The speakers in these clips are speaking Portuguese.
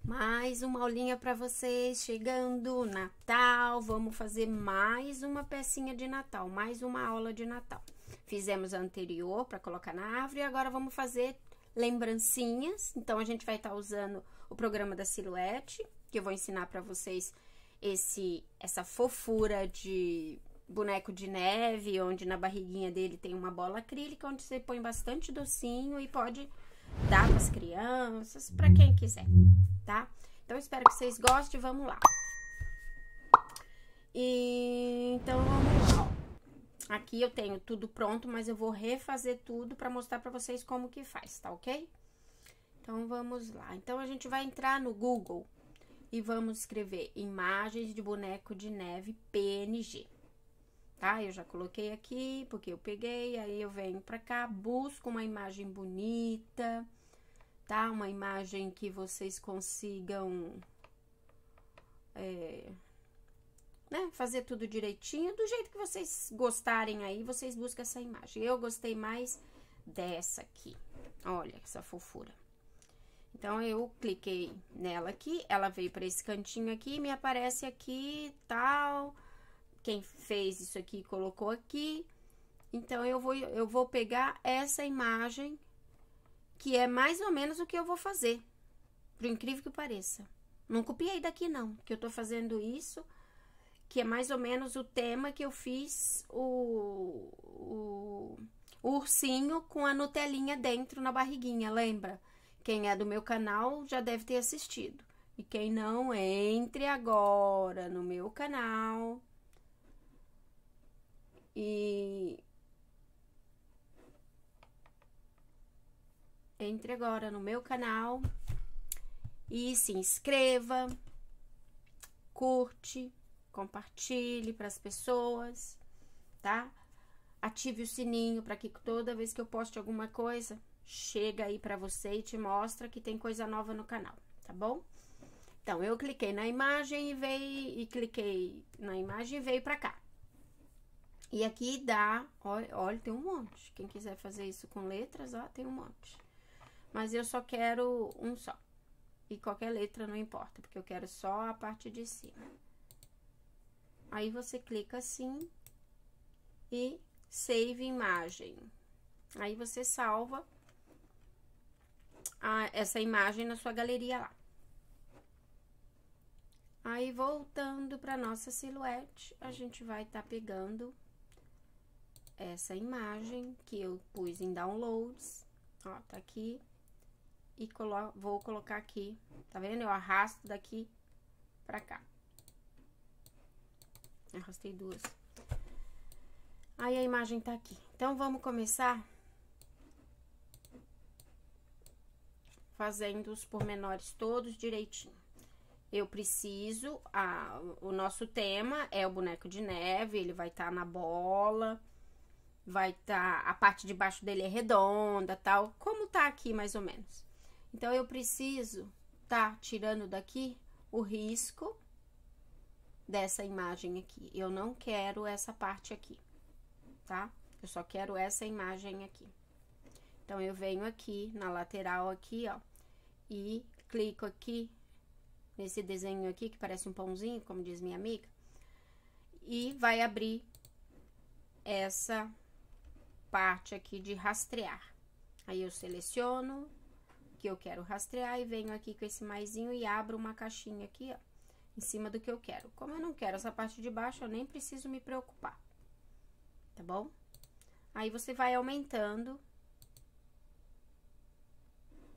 Mais uma aulinha para vocês, chegando Natal, vamos fazer mais uma pecinha de Natal, mais uma aula de Natal. Fizemos a anterior para colocar na árvore e agora vamos fazer lembrancinhas. Então, a gente vai estar usando o programa da Silhouette, que eu vou ensinar para vocês essa fofura de boneco de neve, onde na barriguinha dele tem uma bola acrílica, onde você põe bastante docinho e pode dar para as crianças, para quem quiser, tá? Então, espero que vocês gostem, vamos lá. Então, vamos lá. Aqui eu tenho tudo pronto, mas eu vou refazer tudo para mostrar para vocês como que faz, tá ok? Então, vamos lá. Então, a gente vai entrar no Google e vamos escrever imagens de boneco de neve PNG. Tá? Eu já coloquei aqui, porque eu peguei, aí eu venho pra cá, busco uma imagem bonita, tá? Uma imagem que vocês consigam, né? Fazer tudo direitinho, do jeito que vocês gostarem aí, vocês buscam essa imagem. Eu gostei mais dessa aqui, olha essa fofura. Então, eu cliquei nela aqui, ela veio pra esse cantinho aqui, me aparece aqui, tal... Quem fez isso aqui, colocou aqui. Então, eu vou pegar essa imagem, que é mais ou menos o que eu vou fazer. Por incrível que pareça. Não copiei daqui, não. Que eu tô fazendo isso, que é mais ou menos o tema que eu fiz o ursinho com a Nutelinha dentro na barriguinha, lembra? Quem é do meu canal já deve ter assistido. E quem não, entre agora no meu canal... E entre agora no meu canal e se inscreva, curte, compartilhe para as pessoas, tá? Ative o sininho para que toda vez que eu poste alguma coisa, chega aí para você e te mostra que tem coisa nova no canal, tá bom? Então, eu cliquei na imagem e veio para cá. E aqui dá, olha, tem um monte. Quem quiser fazer isso com letras, ó, tem um monte. Mas eu só quero um só. E qualquer letra não importa, porque eu quero só a parte de cima. Aí você clica assim e save imagem. Aí você salva essa imagem na sua galeria lá. Aí voltando para nossa silhuete, a gente vai estar pegando essa imagem que eu pus em downloads, ó, tá aqui, e vou colocar aqui, tá vendo? Eu arrasto daqui pra cá. Arrastei duas. Aí a imagem tá aqui. Então, vamos começar fazendo os pormenores todos direitinho. Eu preciso, o nosso tema é o boneco de neve, ele vai estar na bola... Vai estar, a parte de baixo dele é redonda, tal, como tá aqui mais ou menos. Então, eu preciso tá tirando daqui o risco dessa imagem aqui. Eu não quero essa parte aqui, tá? Eu só quero essa imagem aqui. Então, eu venho aqui na lateral aqui, ó, e clico aqui nesse desenho aqui, que parece um pãozinho, como diz minha amiga, e vai abrir essa parte aqui de rastrear. Aí eu seleciono que eu quero rastrear e venho aqui com esse maisinho e abro uma caixinha aqui, ó, em cima do que eu quero. Como eu não quero essa parte de baixo, eu nem preciso me preocupar, tá bom? Aí você vai aumentando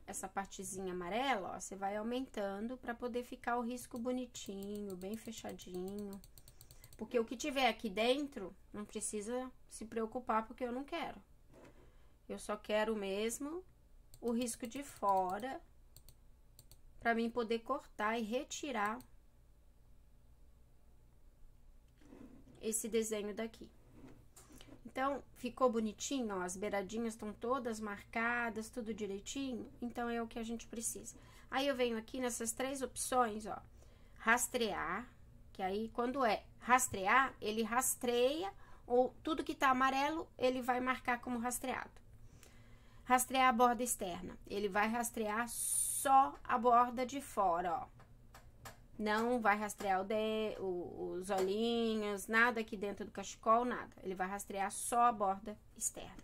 essa partezinha amarela, ó, você vai aumentando para poder ficar o risco bonitinho, bem fechadinho. Porque o que tiver aqui dentro, não precisa se preocupar, porque eu não quero. Eu só quero mesmo o risco de fora, pra mim poder cortar e retirar esse desenho daqui. Então, ficou bonitinho, ó, as beiradinhas estão todas marcadas, tudo direitinho. Então, é o que a gente precisa. Aí, eu venho aqui nessas três opções, ó, rastrear. Que aí, quando é rastrear, ele rastreia, ou tudo que tá amarelo, ele vai marcar como rastreado. Rastrear a borda externa, ele vai rastrear só a borda de fora, ó. Não vai rastrear os olhinhos, nada aqui dentro do cachecol, nada. Ele vai rastrear só a borda externa.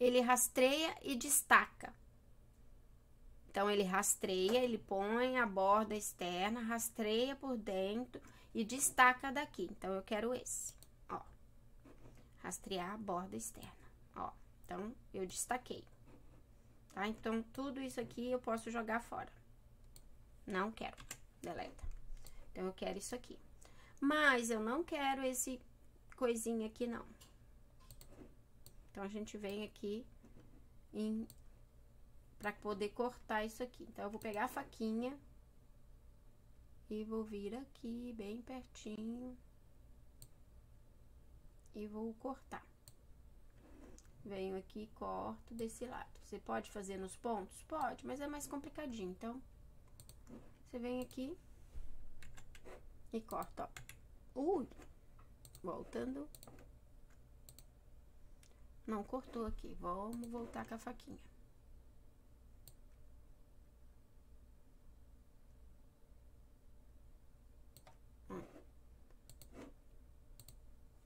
Ele rastreia e destaca. Então, ele rastreia, ele põe a borda externa, rastreia por dentro e destaca daqui. Então, eu quero esse, ó. Rastrear a borda externa, ó. Então, eu destaquei, tá? Então, tudo isso aqui eu posso jogar fora. Não quero, deleta. Então, eu quero isso aqui. Mas, eu não quero esse coisinha aqui, não. Então, a gente vem aqui pra poder cortar isso aqui. Então, eu vou pegar a faquinha e vou vir aqui bem pertinho e vou cortar. Venho aqui e corto desse lado. Você pode fazer nos pontos? Pode, mas é mais complicadinho. Então, você vem aqui e corta, ó. Voltando. Não cortou aqui. Vamos voltar com a faquinha.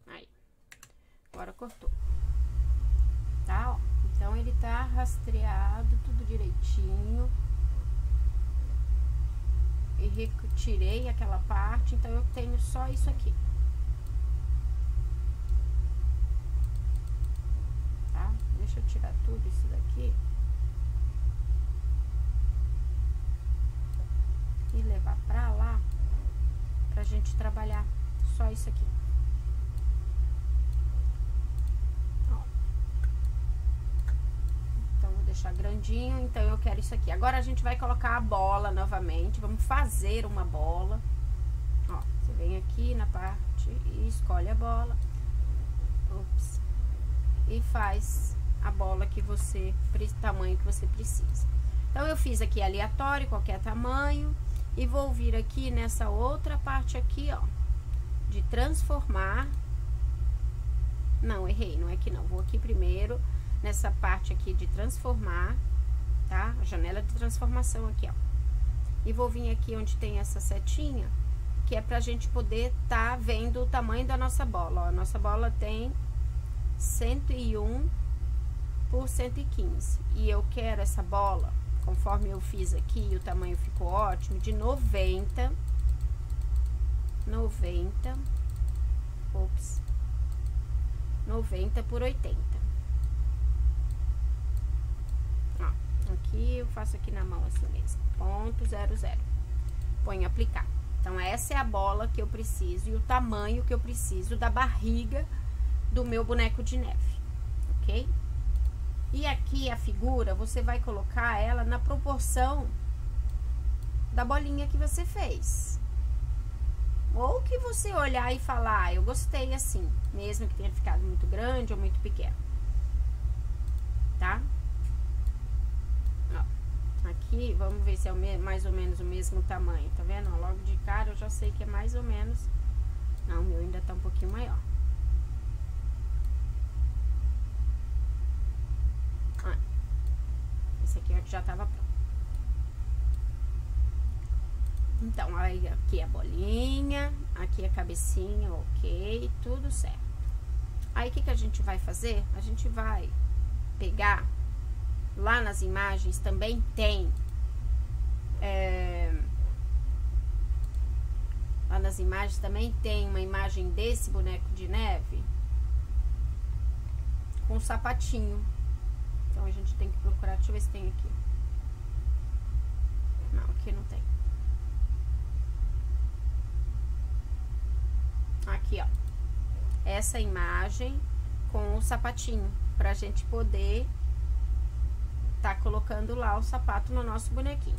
Aí. Agora cortou. Tá, ó. Então, ele tá rastreado, tudo direitinho. E retirei aquela parte, então eu tenho só isso aqui. Tá? Deixa eu tirar tudo isso daqui. E levar pra lá, pra gente trabalhar só isso aqui. Deixar grandinho, então eu quero isso aqui. Agora a gente vai colocar a bola novamente, vamos fazer uma bola. Ó, você vem aqui na parte e escolhe a bola. Ops. E faz a bola que você, tamanho que você precisa. Então, eu fiz aqui aleatório, qualquer tamanho, e vou vir aqui nessa outra parte aqui, ó, de transformar. Não, errei, não é que não. Vou aqui primeiro nessa parte aqui de transformar, tá? A janela de transformação aqui, ó. E vou vir aqui onde tem essa setinha, que é pra gente poder tá vendo o tamanho da nossa bola, ó. A nossa bola tem 101 por 115. E eu quero essa bola, conforme eu fiz aqui, o tamanho ficou ótimo, de 90 por 80. Aqui eu faço aqui na mão assim mesmo, ponto 00. Ponho aplicar. Então, essa é a bola que eu preciso e o tamanho que eu preciso da barriga do meu boneco de neve, ok? E aqui a figura, você vai colocar ela na proporção da bolinha que você fez. Ou que você olhar e falar, ah, eu gostei assim, mesmo que tenha ficado muito grande ou muito pequeno, tá? Aqui, vamos ver se é mais ou menos o mesmo tamanho, tá vendo? Logo de cara eu já sei que é mais ou menos. Não, o meu ainda tá um pouquinho maior. Esse aqui já tava pronto. Então, aí aqui a bolinha, aqui a cabecinha, ok, tudo certo. Aí, o que que a gente vai fazer? A gente vai pegar... Lá nas imagens também tem, lá nas imagens também tem uma imagem desse boneco de neve com sapatinho. Então, a gente tem que procurar, deixa eu ver se tem aqui. Não, aqui não tem. Aqui, ó. Essa imagem com o sapatinho, pra gente poder... tá colocando lá o sapato no nosso bonequinho.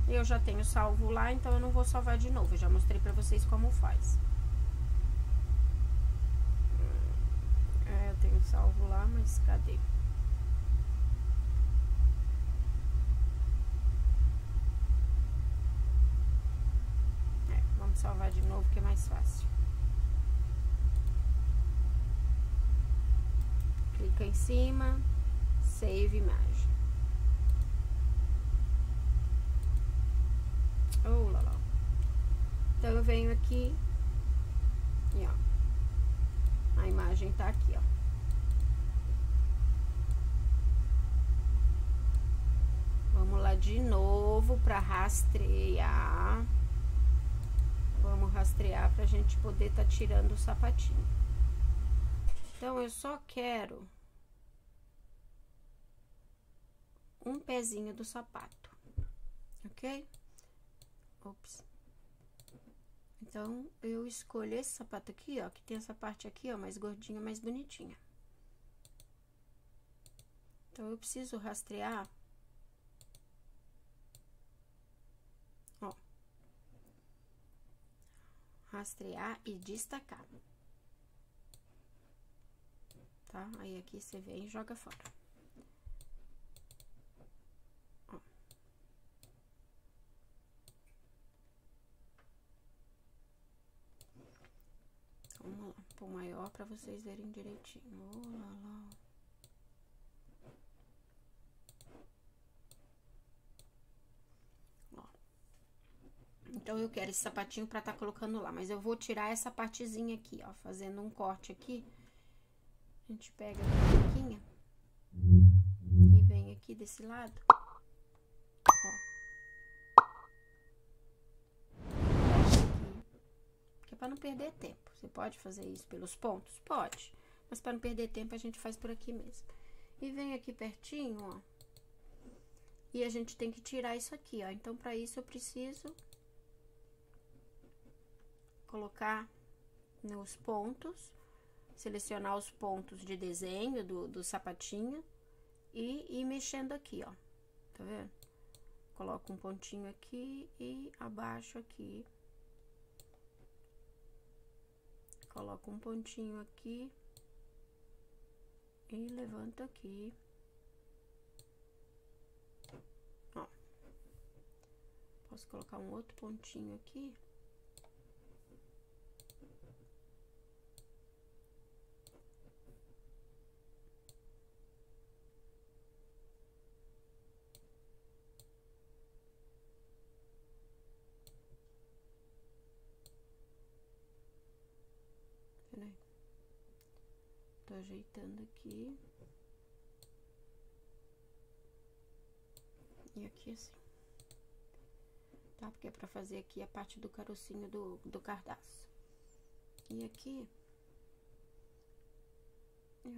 Eu já tenho salvo lá, então eu não vou salvar de novo. Eu já mostrei pra vocês como faz. Eu tenho salvo lá, mas cadê? Vamos salvar de novo, que é mais fácil. Clica em cima, save imagem. eu venho aqui e ó, a imagem tá aqui, ó. Vamos lá de novo pra rastrear. Vamos rastrear pra gente poder tá tirando o sapatinho. Então, eu só quero um pezinho do sapato, ok? Ops. Então, eu escolho esse sapato aqui, ó, que tem essa parte aqui, ó, mais gordinha, mais bonitinha. Então, eu preciso rastrear, ó, rastrear e destacar, tá? Aí, aqui você vem e joga fora. Ó. Vamos lá, pôr maior pra vocês verem direitinho. Oh, lá, lá. Então, eu quero esse sapatinho pra tá colocando lá, mas eu vou tirar essa partezinha aqui, ó, fazendo um corte aqui. A gente pega a plaquinha e vem aqui desse lado, ó. Que é pra não perder tempo. Você pode fazer isso pelos pontos? Pode, mas pra não perder tempo a gente faz por aqui mesmo. E vem aqui pertinho, ó. E a gente tem que tirar isso aqui, ó. Então, pra isso eu preciso colocar nos pontos, selecionar os pontos de desenho do sapatinho e ir mexendo aqui, ó, tá vendo? Coloco um pontinho aqui e abaixo aqui. Coloco um pontinho aqui e levanto aqui. Ó. Posso colocar um outro pontinho aqui. Tô ajeitando aqui. E aqui assim. Tá? Porque é pra fazer aqui a parte do carocinho do cardaço. E aqui...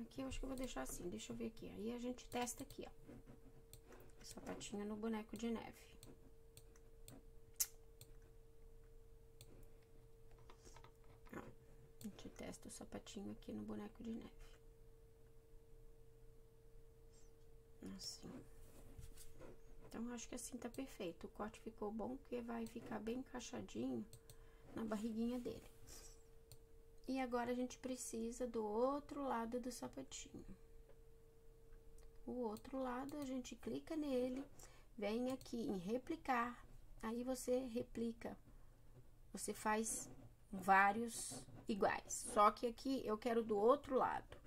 Aqui eu acho que eu vou deixar assim, deixa eu ver aqui. Aí a gente testa aqui, ó. O sapatinho no boneco de neve. Ó, a gente testa o sapatinho aqui no boneco de neve. Assim. Então, eu acho que assim tá perfeito. O corte ficou bom, porque vai ficar bem encaixadinho na barriguinha dele. E agora, a gente precisa do outro lado do sapatinho. O outro lado, a gente clica nele, vem aqui em replicar, aí você replica. Você faz vários iguais, só que aqui eu quero do outro lado.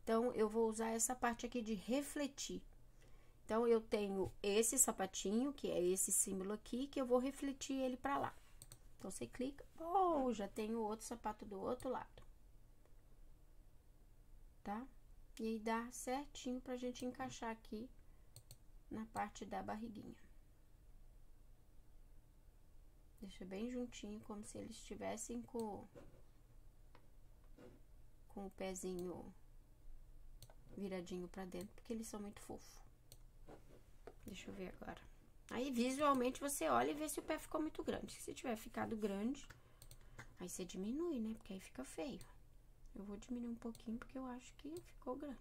Então, eu vou usar essa parte aqui de refletir. Então, eu tenho esse sapatinho, que é esse símbolo aqui, que eu vou refletir ele pra lá. Então, você clica, já tenho outro sapato do outro lado. Tá? E aí, dá certinho pra gente encaixar aqui na parte da barriguinha. Deixa bem juntinho, como se eles estivessem com o pezinho viradinho pra dentro, porque eles são muito fofos. Deixa eu ver agora. Aí, visualmente, você olha e vê se o pé ficou muito grande. Se tiver ficado grande, aí você diminui, né? Porque aí fica feio. Eu vou diminuir um pouquinho, porque eu acho que ficou grande.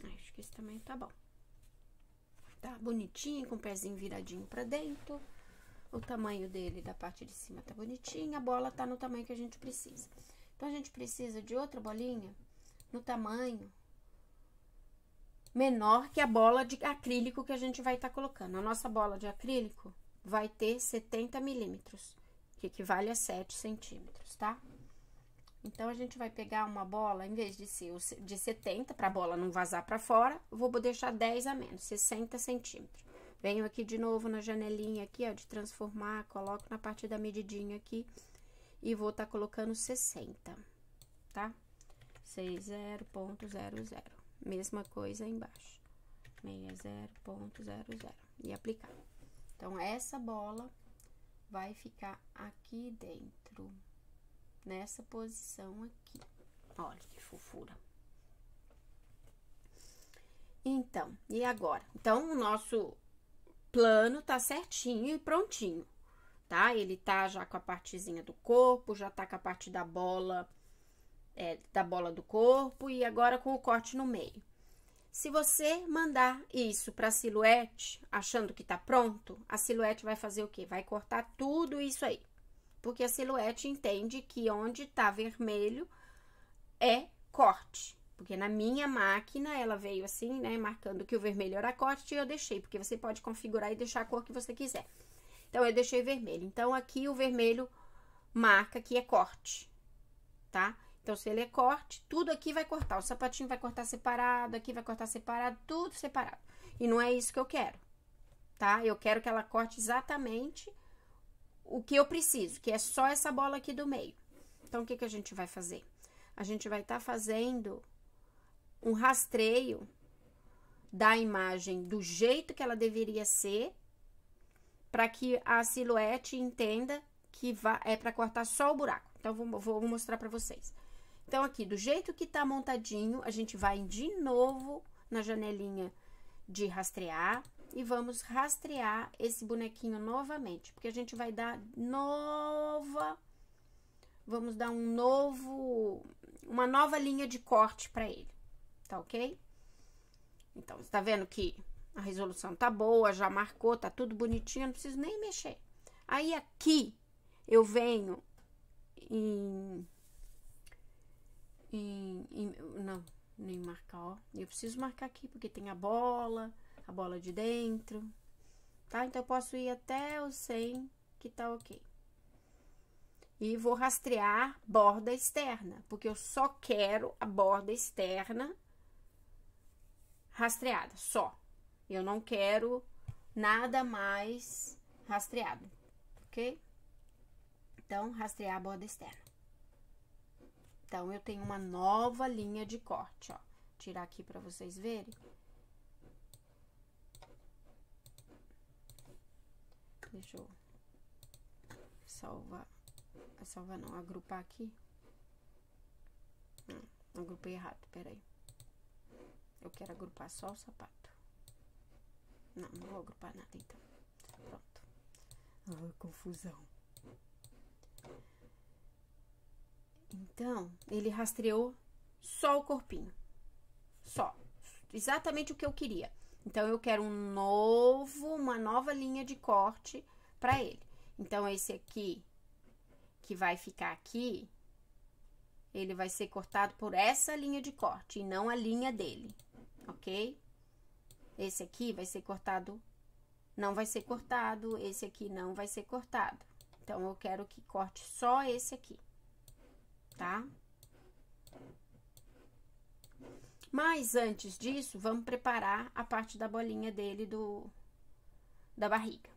Acho que esse tamanho tá bom. Tá bonitinho, com o pezinho viradinho pra dentro. O tamanho dele da parte de cima tá bonitinho, a bola tá no tamanho que a gente precisa. Então, a gente precisa de outra bolinha no tamanho menor que a bola de acrílico que a gente vai estar colocando. A nossa bola de acrílico vai ter 70 milímetros, que equivale a 7 centímetros, tá? Então, a gente vai pegar uma bola, em vez de ser de 70, pra bola não vazar pra fora, eu vou deixar 10 a menos, 60 centímetros. Venho aqui de novo na janelinha aqui, ó, de transformar, coloco na parte da medidinha aqui e vou tá colocando 60, tá? 60.00. Mesma coisa embaixo. 60.00 e aplicar. Então, essa bola vai ficar aqui dentro, nessa posição aqui. Olha que fofura. Então, e agora? Então, o nosso plano tá certinho e prontinho, tá? Ele tá já com a partezinha do corpo, já tá com a parte da bola, do corpo e agora com o corte no meio. Se você mandar isso pra silhuete, achando que tá pronto, a silhuete vai fazer o quê? Vai cortar tudo isso aí. Porque a silhuete entende que onde tá vermelho é corte. Porque na minha máquina, ela veio assim, né, marcando que o vermelho era corte e eu deixei. Porque você pode configurar e deixar a cor que você quiser. Então, eu deixei vermelho. Então, aqui o vermelho marca que é corte, tá? Então, se ele é corte, tudo aqui vai cortar. O sapatinho vai cortar separado, aqui vai cortar separado, tudo separado. E não é isso que eu quero, tá? Eu quero que ela corte exatamente o que eu preciso, que é só essa bola aqui do meio. Então, o que que a gente vai fazer? A gente vai estar fazendo um rastreio da imagem do jeito que ela deveria ser, para que a silhuete entenda que é para cortar só o buraco. Então, vou mostrar para vocês. Então, aqui, do jeito que tá montadinho, a gente vai de novo na janelinha de rastrear e vamos rastrear esse bonequinho novamente, porque a gente vai dar vamos dar uma nova linha de corte para ele, tá ok? Então, você tá vendo que a resolução tá boa, já marcou, tá tudo bonitinho, não preciso nem mexer. Aí, aqui, eu venho não, nem marcar, ó. Eu preciso marcar aqui, porque tem a bola de dentro, tá? Então, eu posso ir até o 100, que tá ok. E vou rastrear borda externa, porque eu só quero a borda externa rastreada, só. Eu não quero nada mais rastreado, ok? Então, rastrear a borda externa. Então, eu tenho uma nova linha de corte, ó. Tirar aqui pra vocês verem. Deixa eu salvar. Salvar não, agrupar aqui. Agrupei errado, peraí. Eu quero agrupar só o sapato. Não vou agrupar nada, então. Pronto. Confusão. Então, ele rastreou só o corpinho. Só. Exatamente o que eu queria. Então, eu quero uma nova linha de corte pra ele. Então, esse aqui, que vai ficar aqui, ele vai ser cortado por essa linha de corte e não a linha dele, ok? Esse aqui vai ser cortado, não vai ser cortado, esse aqui não vai ser cortado. Então, eu quero que corte só esse aqui, tá? Mas, antes disso, vamos preparar a parte da bolinha dele da barriga.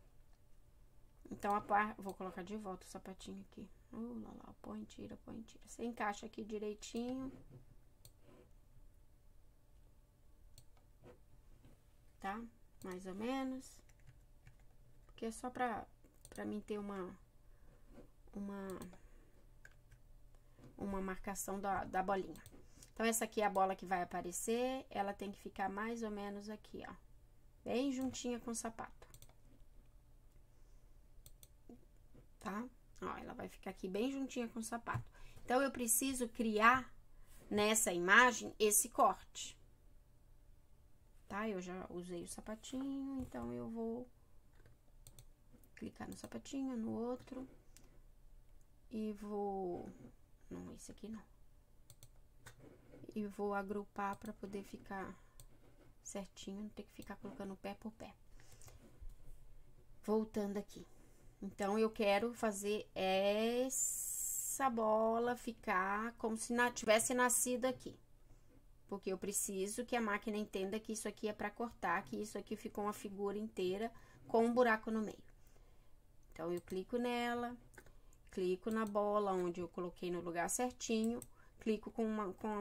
Então, vou colocar de volta o sapatinho aqui. Lá, lá, põe, tira, põe, tira. Você encaixa aqui direitinho. Tá? Mais ou menos. Porque é só pra mim ter uma marcação da bolinha. Então, essa aqui é a bola que vai aparecer. Ela tem que ficar mais ou menos aqui, ó. Bem juntinha com o sapato. Tá? Ó, ela vai ficar aqui bem juntinha com o sapato. Então, eu preciso criar nessa imagem esse corte. Tá? Eu já usei o sapatinho, então eu vou clicar no sapatinho, no outro. E vou... Não, esse aqui não. E vou agrupar pra poder ficar certinho, não ter que ficar colocando pé por pé. Voltando aqui. Então, eu quero fazer essa bola ficar como se tivesse nascido aqui. Porque eu preciso que a máquina entenda que isso aqui é para cortar, que isso aqui ficou uma figura inteira com um buraco no meio. Então, eu clico nela, clico na bola onde eu coloquei no lugar certinho, clico com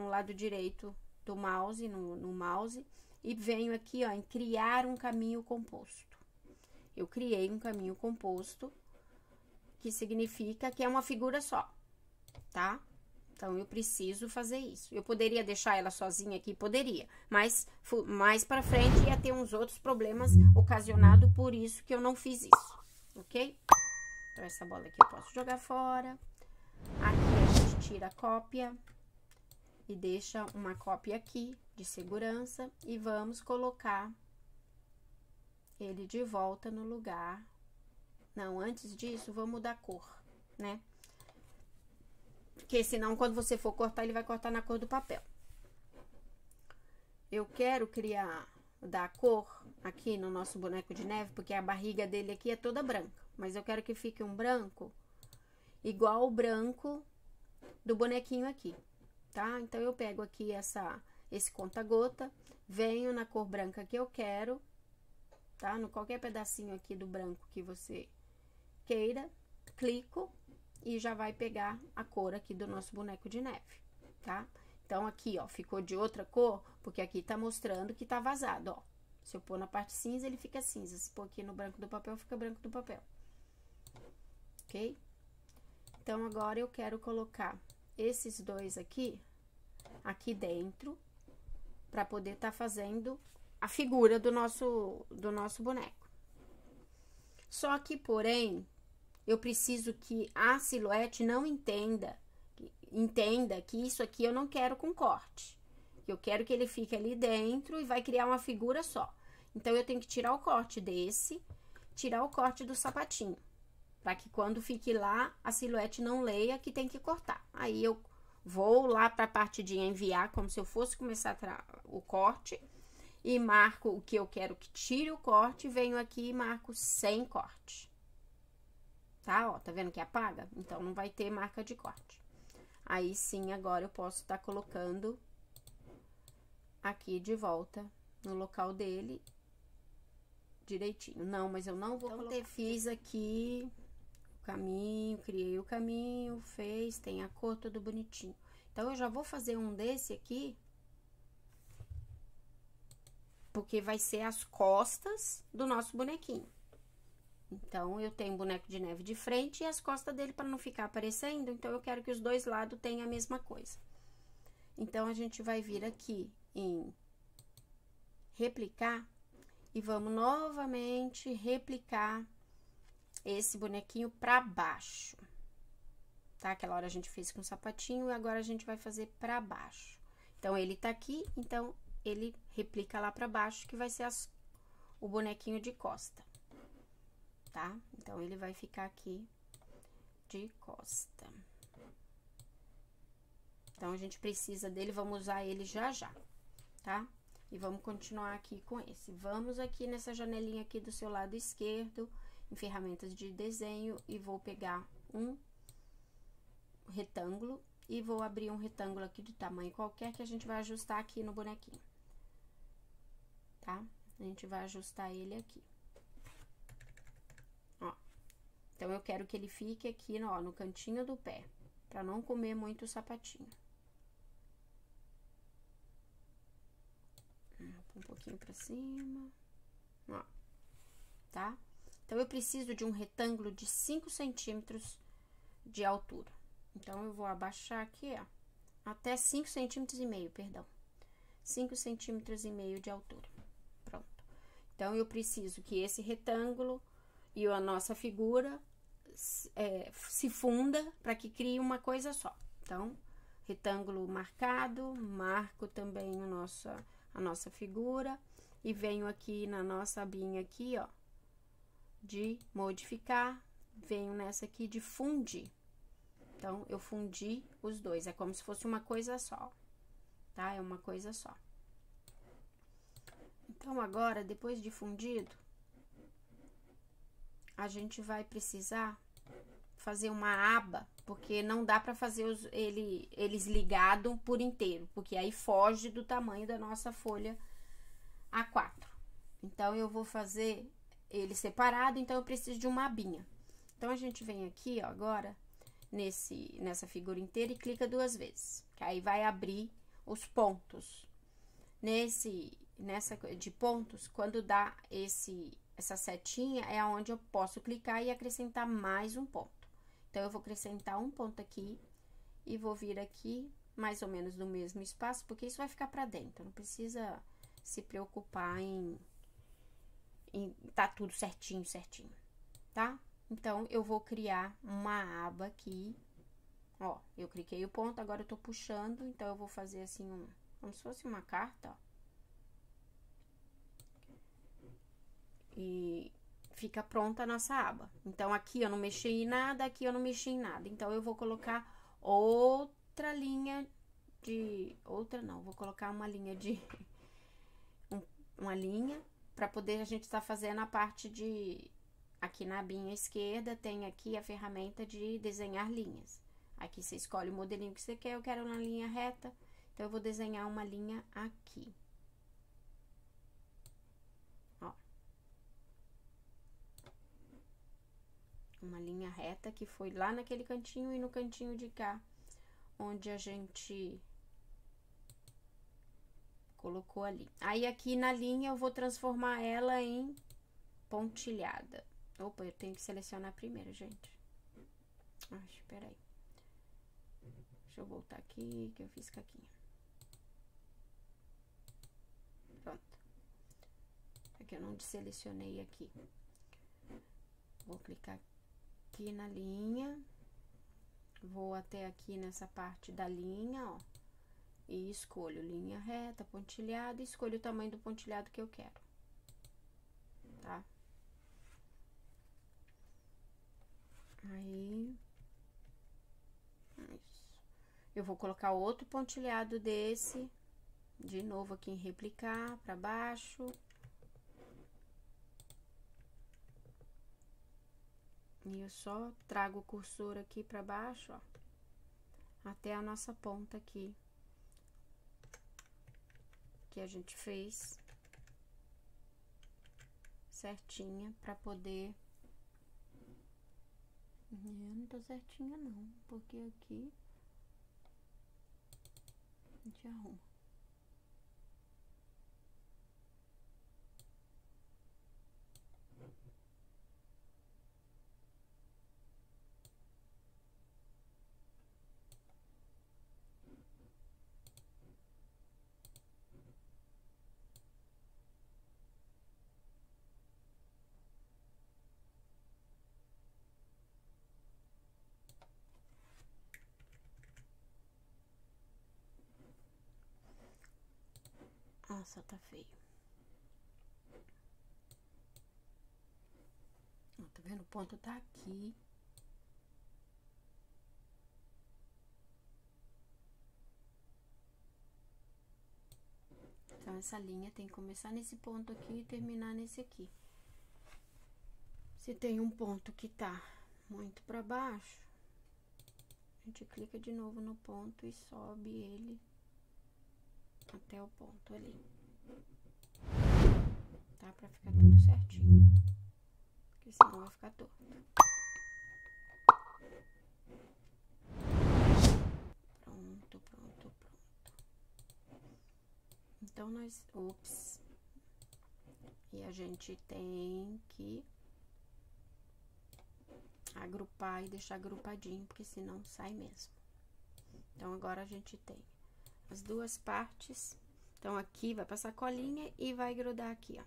o lado direito do mouse, no mouse, e venho aqui, ó, em criar um caminho composto. Eu criei um caminho composto, que significa que é uma figura só, tá? Então, eu preciso fazer isso. Eu poderia deixar ela sozinha aqui? Poderia. Mas, mais pra frente, ia ter uns outros problemas ocasionados por isso que eu não fiz isso, ok? Então, essa bola aqui eu posso jogar fora. Aqui a gente tira a cópia e deixa uma cópia aqui de segurança. E vamos colocar ele de volta no lugar. Não, antes disso, vamos mudar a cor, né? Porque senão, quando você for cortar, ele vai cortar na cor do papel. Eu quero dar cor aqui no nosso boneco de neve, porque a barriga dele aqui é toda branca. Mas eu quero que fique um branco igual o branco do bonequinho aqui, tá? Então, eu pego aqui esse conta-gota, venho na cor branca que eu quero, tá? No qualquer pedacinho aqui do branco que você queira, clico e já vai pegar a cor aqui do nosso boneco de neve, tá? Então, aqui, ó, ficou de outra cor, porque aqui tá mostrando que tá vazado, ó. Se eu pôr na parte cinza, ele fica cinza. Se pôr aqui no branco do papel, fica branco do papel. Ok? Então, agora eu quero colocar esses dois aqui dentro, pra poder tá fazendo a figura do nosso boneco. Só que, porém, eu preciso que a silhuete não entenda que isso aqui eu não quero com corte. Eu quero que ele fique ali dentro e vai criar uma figura só. Então, eu tenho que tirar o corte desse, tirar o corte do sapatinho, para que quando fique lá, a silhuete não leia que tem que cortar. Aí, eu vou lá para a parte de enviar, como se eu fosse começar o corte, e marco o que eu quero que tire o corte, venho aqui e marco sem corte. Tá? Ó, tá vendo que apaga? Então, não vai ter marca de corte. Aí, sim, agora eu posso estar colocando aqui de volta no local dele direitinho. Não, mas eu não vou colocar. Fiz aqui o caminho, criei o caminho, tem a cor tudo bonitinho. Então, eu já vou fazer um desse aqui, porque vai ser as costas do nosso bonequinho. Então, eu tenho o boneco de neve de frente e as costas dele para não ficar aparecendo. Então, eu quero que os dois lados tenham a mesma coisa. Então, a gente vai vir aqui em replicar e vamos novamente replicar esse bonequinho para baixo. Tá? Aquela hora a gente fez com o sapatinho e agora a gente vai fazer para baixo. Então, ele tá aqui, então, ele replica lá para baixo, que vai ser o bonequinho de costa. Tá? Então, ele vai ficar aqui de costa. Então, a gente precisa dele, vamos usar ele já, tá? E vamos continuar aqui com esse. Vamos aqui nessa janelinha aqui do seu lado esquerdo, em ferramentas de desenho, e vou pegar um retângulo e vou abrir um retângulo aqui de tamanho qualquer que a gente vai ajustar aqui no bonequinho. Tá? A gente vai ajustar ele aqui. Ó. Então, eu quero que ele fique aqui, ó, no cantinho do pé, pra não comer muito o sapatinho. Um pouquinho pra cima, ó, tá? Então, eu preciso de um retângulo de 5 centímetros de altura. Então, eu vou abaixar aqui, ó, até 5,5 centímetros, perdão. 5,5 centímetros de altura. Pronto. Então, eu preciso que esse retângulo e a nossa figura se funda para que crie uma coisa só. Então, retângulo marcado, marco também a nossa figura e venho aqui na nossa abinha aqui, ó, de modificar, venho nessa aqui de fundir. Então, eu fundi os dois, é como se fosse uma coisa só, tá? É uma coisa só. Então, agora, depois de fundido, a gente vai precisar fazer uma aba, porque não dá pra fazer eles ligados por inteiro, porque aí foge do tamanho da nossa folha A4. Então, eu vou fazer ele separado, então eu preciso de uma abinha. Então, a gente vem aqui, ó, agora, nessa figura inteira e clica 2 vezes, que aí vai abrir os pontos. Nessa de pontos, quando dá essa setinha, é onde eu posso clicar e acrescentar mais um ponto. Então, eu vou acrescentar um ponto aqui e vou vir aqui, mais ou menos no mesmo espaço, porque isso vai ficar pra dentro, não precisa se preocupar em tá tudo certinho, tá? Então, eu vou criar uma aba aqui, ó, eu cliquei o ponto, agora eu tô puxando, então eu vou fazer assim, como se fosse uma carta, ó. E fica pronta a nossa aba. Então, aqui eu não mexi em nada, aqui eu não mexi em nada. Então, eu vou colocar outra linha vou colocar uma linha uma linha, pra poder a gente estar fazendo a parte aqui na abinha esquerda, tem aqui a ferramenta de desenhar linhas. Aqui você escolhe o modelinho que você quer, eu quero uma linha reta, então eu vou desenhar uma linha aqui. Ó. Uma linha reta que foi lá naquele cantinho e no cantinho de cá, onde a gente colocou ali. Aí, aqui na linha, eu vou transformar ela em pontilhada. Opa, eu tenho que selecionar primeiro, gente. Ai, espera aí. Deixa eu voltar aqui, que eu fiz caquinha. Pronto. Aqui eu não selecionei aqui. Vou clicar aqui na linha. Vou até aqui nessa parte da linha, ó. E escolho linha reta, pontilhado, e escolho o tamanho do pontilhado que eu quero, tá? Aí, isso. Eu vou colocar outro pontilhado desse, de novo aqui em replicar, pra baixo. E eu só trago o cursor aqui pra baixo, ó, até a nossa ponta aqui, que a gente fez certinha pra poder... não tá certinha não, porque aqui a gente arruma. Nossa, tá feio. Ó, tá vendo? O ponto tá aqui. Então, essa linha tem que começar nesse ponto aqui e terminar nesse aqui. Se tem um ponto que tá muito pra baixo, a gente clica de novo no ponto e sobe ele até o ponto ali. Tá? Pra ficar tudo certinho. Porque senão vai ficar torto. Pronto, pronto, pronto. Então, ops. E a gente tem que agrupar e deixar agrupadinho, porque senão sai mesmo. Então, agora a gente tem as duas partes. Então, aqui vai passar colinha e vai grudar aqui, ó.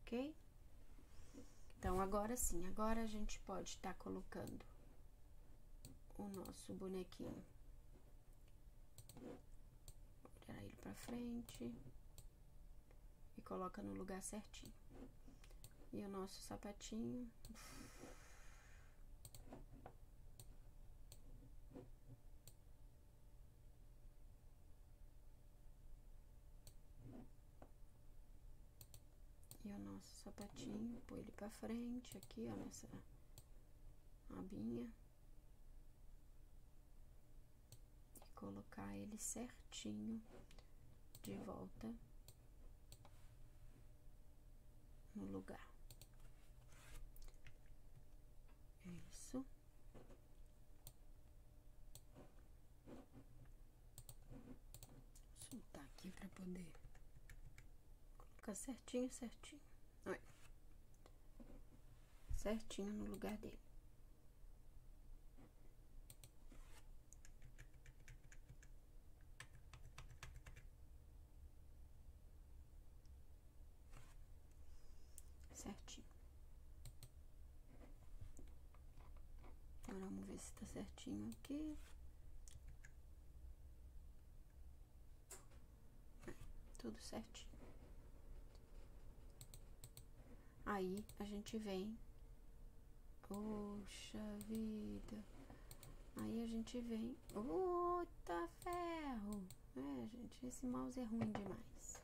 Ok? Então, agora sim, agora a gente pode estar colocando o nosso bonequinho. Vou virar ele pra frente e coloca no lugar certinho. E o nosso sapatinho. E o nosso sapatinho, põe ele pra frente aqui, ó, nessa abinha e colocar ele certinho de volta no lugar. Isso. Vou soltar aqui pra poder colocar certinho, certinho. Olha. Certinho no lugar dele. Certinho. Agora vamos ver se tá certinho aqui. Tudo certinho. Aí a gente vem. Poxa vida. Aí a gente vem. Puta ferro. É, gente, esse mouse é ruim demais.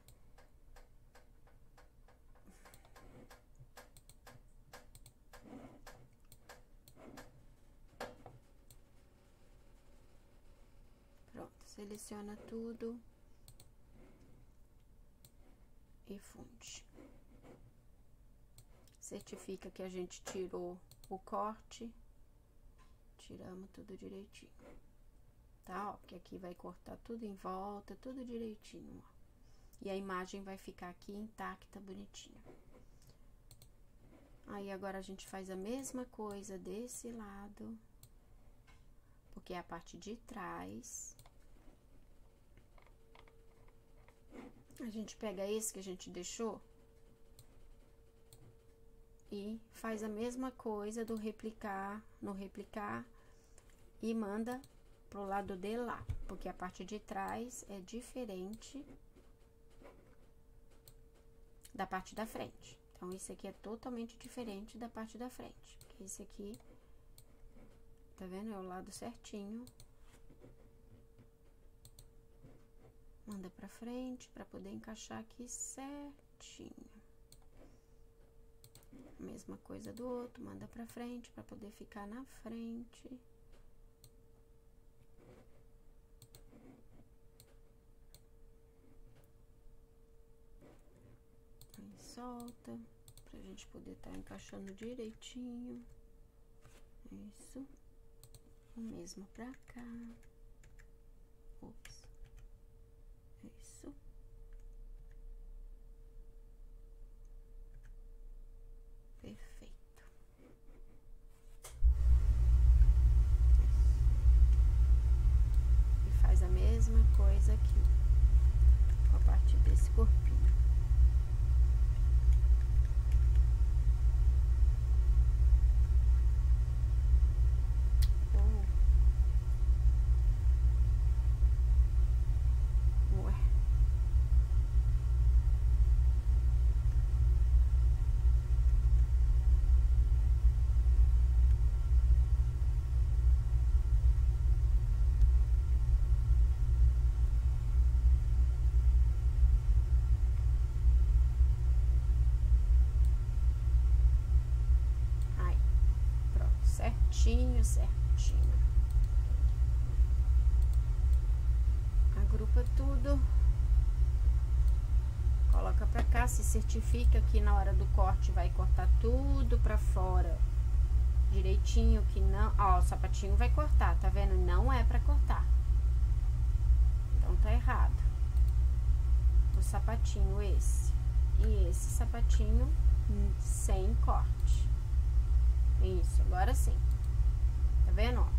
Pronto, seleciona tudo e funde. Certifica que a gente tirou o corte, tiramos tudo direitinho, tá? Ó, porque aqui vai cortar tudo em volta, tudo direitinho, ó. E a imagem vai ficar aqui intacta, bonitinha. Aí agora a gente faz a mesma coisa desse lado, porque é a parte de trás. A gente pega esse que a gente deixou e faz a mesma coisa do replicar, no replicar, e manda pro lado de lá, porque a parte de trás é diferente da parte da frente. Então, esse aqui é totalmente diferente da parte da frente, porque esse aqui, tá vendo? É o lado certinho. Manda pra frente, pra poder encaixar aqui certinho. Mesma coisa do outro, manda pra frente, pra poder ficar na frente. Aí solta, pra gente poder tá encaixando direitinho. Isso. O mesmo pra cá. Ops. Isso. Perfeito. E faz a mesma coisa aqui, com a parte desse corpinho. Certinho. Agrupa tudo. Coloca pra cá, se certifica que na hora do corte vai cortar tudo pra fora. Direitinho, que não... Ó, o sapatinho vai cortar, tá vendo? Não é pra cortar. Então, tá errado. O sapatinho esse. E esse sapatinho sem corte. Isso, agora sim. Tá vendo, ó?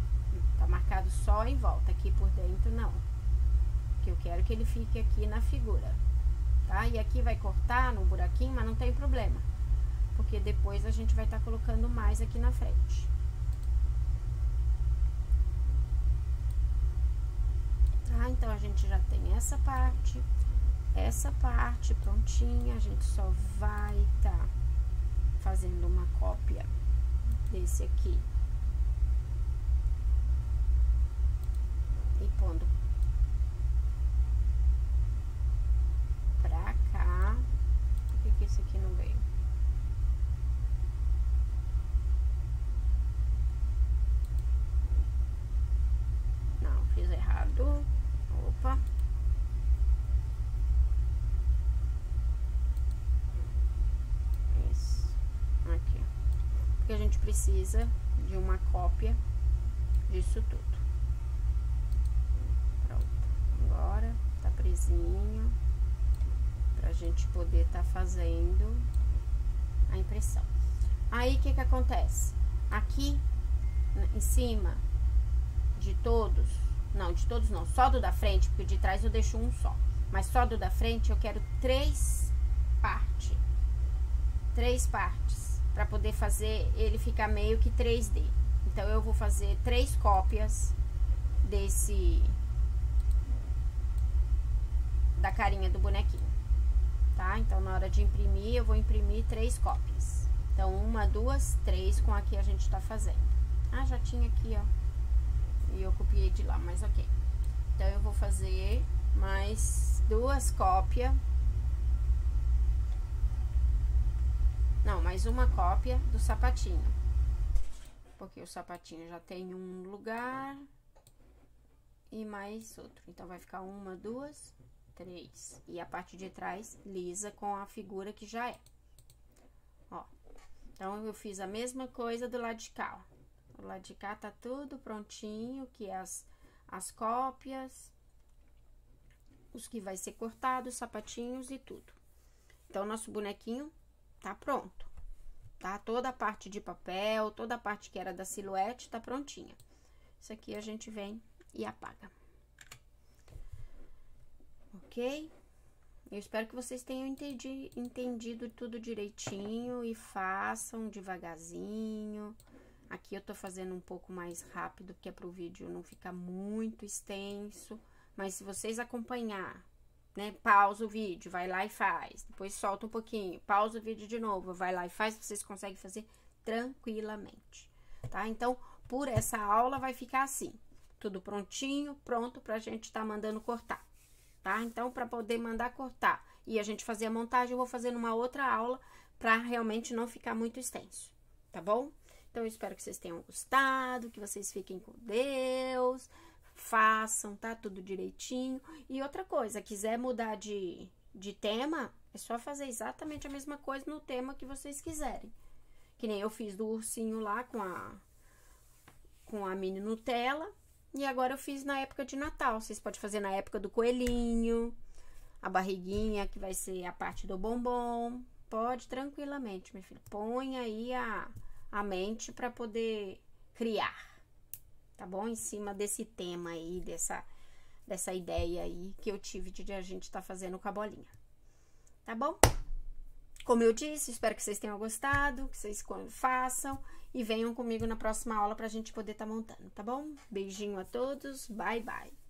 Tá marcado só em volta, aqui por dentro não. Porque eu quero que ele fique aqui na figura, tá? E aqui vai cortar no buraquinho, mas não tem problema. Porque depois a gente vai estar colocando mais aqui na frente. Tá? Então, a gente já tem essa parte prontinha. A gente só vai tá fazendo uma cópia desse aqui. E pondo pra cá. Por que esse aqui não veio? errado. Opa. Isso. Aqui. Porque a gente precisa de uma cópia disso tudo. Pronto. Agora tá presinho. Pra gente poder tá fazendo a impressão. Aí, o que que acontece? Aqui, em cima de todos, não, só do da frente, porque de trás eu deixo um só. Mas só do da frente eu quero 3 partes. 3 partes, pra poder fazer ele ficar meio que 3D. Então, eu vou fazer 3 cópias da carinha do bonequinho. Tá? Então, na hora de imprimir, eu vou imprimir 3 cópias. Então, 1, 2, 3 com a que a gente tá fazendo. Ah, já tinha aqui, ó. E eu copiei de lá, mas ok. Então, eu vou fazer mais 2 cópias. Não, mais uma cópia do sapatinho. Porque o sapatinho já tem um lugar e mais outro. Então, vai ficar 1, 2, 3. E a parte de trás lisa com a figura que já é. Ó. Então, eu fiz a mesma coisa do lado de cá, ó. Do lado de cá tá tudo prontinho, que é as cópias, os que vai ser cortado, os sapatinhos e tudo. Então, nosso bonequinho tá pronto, tá? Toda a parte de papel, toda a parte que era da silhuete tá prontinha. Isso aqui a gente vem e apaga. Ok? Eu espero que vocês tenham entendido tudo direitinho e façam devagarzinho. Aqui eu tô fazendo um pouco mais rápido, que é pro vídeo não ficar muito extenso. Mas se vocês acompanhar, né, pausa o vídeo, vai lá e faz. Depois solta um pouquinho, pausa o vídeo de novo, vai lá e faz, vocês conseguem fazer tranquilamente, tá? Então, por essa aula vai ficar assim, tudo prontinho, pronto pra gente tá mandando cortar. Tá? Então, para poder mandar cortar e a gente fazer a montagem, eu vou fazer numa outra aula para realmente não ficar muito extenso, tá bom? Então, eu espero que vocês tenham gostado, que vocês fiquem com Deus, façam, tá? Tudo direitinho. E outra coisa, quiser mudar de tema, é só fazer exatamente a mesma coisa no tema que vocês quiserem. Que nem eu fiz do ursinho lá com a mini Nutella. E agora eu fiz na época de Natal. Vocês podem fazer na época do coelhinho, a barriguinha, que vai ser a parte do bombom. Pode tranquilamente, minha filha. Põe aí a mente para poder criar, tá bom? Em cima desse tema aí, dessa ideia aí que eu tive de a gente tá fazendo com a bolinha. Tá bom? Como eu disse, espero que vocês tenham gostado, que vocês façam e venham comigo na próxima aula pra gente poder tá montando, tá bom? Beijinho a todos, bye, bye!